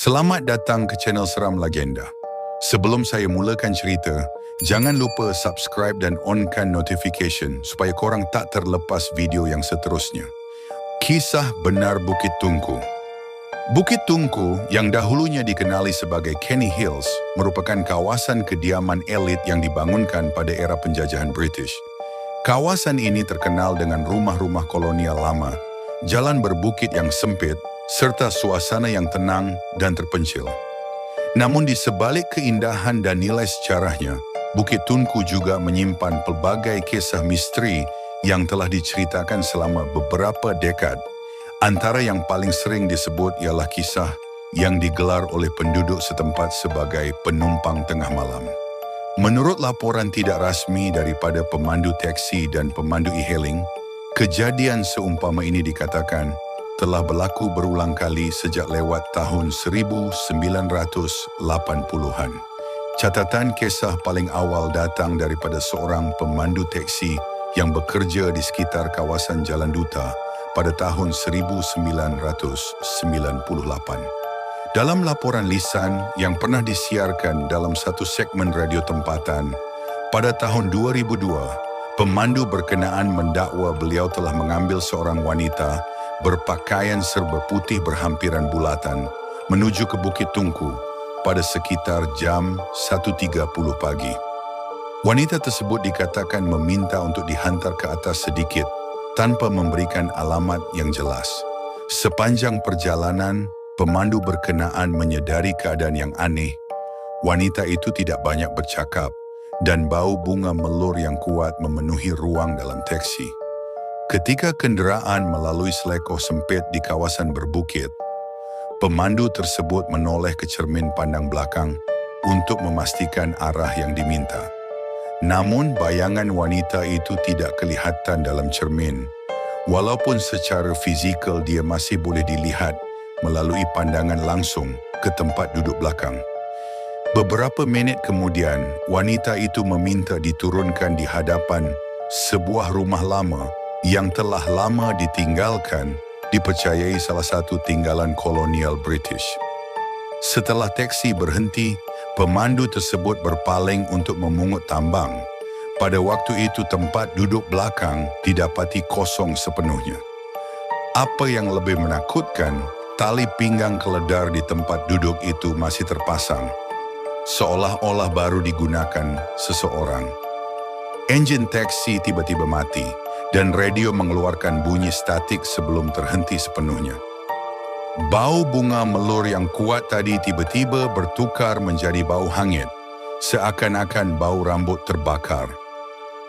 Selamat datang ke channel Seram Legenda. Sebelum saya mulakan cerita, jangan lupa subscribe dan onkan notification supaya korang tak terlepas video yang seterusnya. Kisah benar Bukit Tungku. Bukit Tungku yang dahulunya dikenali sebagai Kenny Hills merupakan kawasan kediaman elit yang dibangunkan pada era penjajahan British. Kawasan ini terkenal dengan rumah-rumah kolonial lama, jalan berbukit yang sempit, serta suasana yang tenang dan terpencil. Namun di sebalik keindahan dan nilai sejarahnya, Bukit Tungku juga menyimpan pelbagai kisah misteri yang telah diceritakan selama beberapa dekad. Antara yang paling sering disebut ialah kisah yang digelar oleh penduduk setempat sebagai penumpang tengah malam. Menurut laporan tidak rasmi daripada pemandu teksi dan pemandu e-hailing, kejadian seumpama ini dikatakan telah berlaku berulang kali sejak lewat tahun 1980-an. Catatan kisah paling awal datang daripada seorang pemandu teksi yang bekerja di sekitar kawasan Jalan Duta pada tahun 1998. Dalam laporan lisan yang pernah disiarkan dalam satu segmen radio tempatan, pada tahun 2002, pemandu berkenaan mendakwa beliau telah mengambil seorang wanita berpakaian serba putih berhampiran bulatan menuju ke Bukit Tungku pada sekitar jam 1.30 pagi. Wanita tersebut dikatakan meminta untuk dihantar ke atas sedikit tanpa memberikan alamat yang jelas. Sepanjang perjalanan, pemandu berkenaan menyedari keadaan yang aneh. Wanita itu tidak banyak bercakap dan bau bunga melur yang kuat memenuhi ruang dalam teksi. Ketika kenderaan melalui selekoh sempit di kawasan berbukit, pemandu tersebut menoleh ke cermin pandang belakang untuk memastikan arah yang diminta. Namun bayangan wanita itu tidak kelihatan dalam cermin, walaupun secara fizikal dia masih boleh dilihat melalui pandangan langsung ke tempat duduk belakang. Beberapa minit kemudian, wanita itu meminta diturunkan di hadapan sebuah rumah lama yang telah lama ditinggalkan, dipercayai salah satu tinggalan kolonial British. Setelah teksi berhenti, pemandu tersebut berpaling untuk memungut tambang. Pada waktu itu tempat duduk belakang didapati kosong sepenuhnya. Apa yang lebih menakutkan, tali pinggang keledar di tempat duduk itu masih terpasang, seolah-olah baru digunakan seseorang. Enjin teksi tiba-tiba mati dan radio mengeluarkan bunyi statik sebelum terhenti sepenuhnya. Bau bunga melur yang kuat tadi tiba-tiba bertukar menjadi bau hangit, seakan-akan bau rambut terbakar.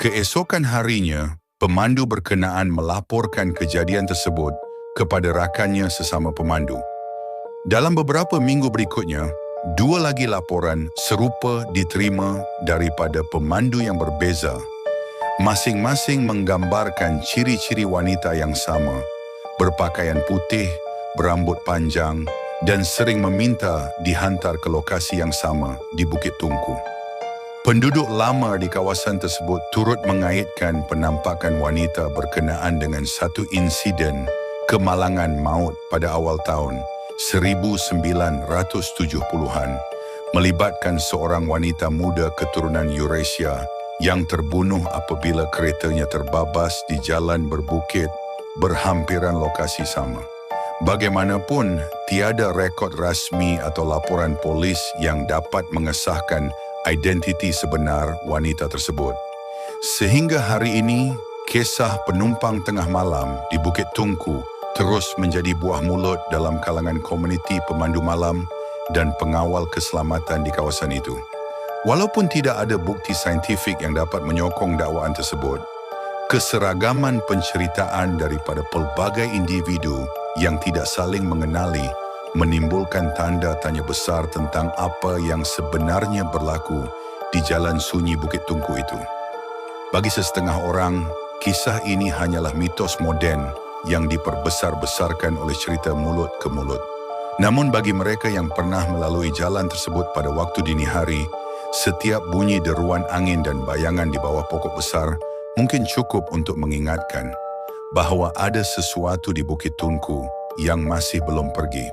Keesokan harinya, pemandu berkenaan melaporkan kejadian tersebut kepada rakannya sesama pemandu. Dalam beberapa minggu berikutnya, dua lagi laporan serupa diterima daripada pemandu yang berbeza. Masing-masing menggambarkan ciri-ciri wanita yang sama, berpakaian putih, berambut panjang, dan sering meminta dihantar ke lokasi yang sama di Bukit Tungku. Penduduk lama di kawasan tersebut turut mengaitkan penampakan wanita berkenaan dengan satu insiden kemalangan maut pada awal tahun 1970-an, melibatkan seorang wanita muda keturunan Eurasia yang terbunuh apabila keretanya terbabas di jalan berbukit berhampiran lokasi sama. Bagaimanapun, tiada rekod rasmi atau laporan polis yang dapat mengesahkan identiti sebenar wanita tersebut. Sehingga hari ini, kisah penumpang tengah malam di Bukit Tungku terus menjadi buah mulut dalam kalangan komuniti pemandu malam dan pengawal keselamatan di kawasan itu. Walaupun tidak ada bukti saintifik yang dapat menyokong dakwaan tersebut, keseragaman penceritaan daripada pelbagai individu yang tidak saling mengenali menimbulkan tanda tanya besar tentang apa yang sebenarnya berlaku di jalan sunyi Bukit Tungku itu. Bagi sesetengah orang, kisah ini hanyalah mitos moden yang diperbesar-besarkan oleh cerita mulut ke mulut. Namun bagi mereka yang pernah melalui jalan tersebut pada waktu dini hari, setiap bunyi deruan angin dan bayangan di bawah pokok besar mungkin cukup untuk mengingatkan bahawa ada sesuatu di Bukit Tungku yang masih belum pergi.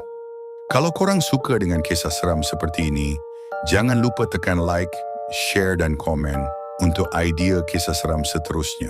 Kalau korang suka dengan kisah seram seperti ini, jangan lupa tekan like, share dan komen untuk idea kisah seram seterusnya.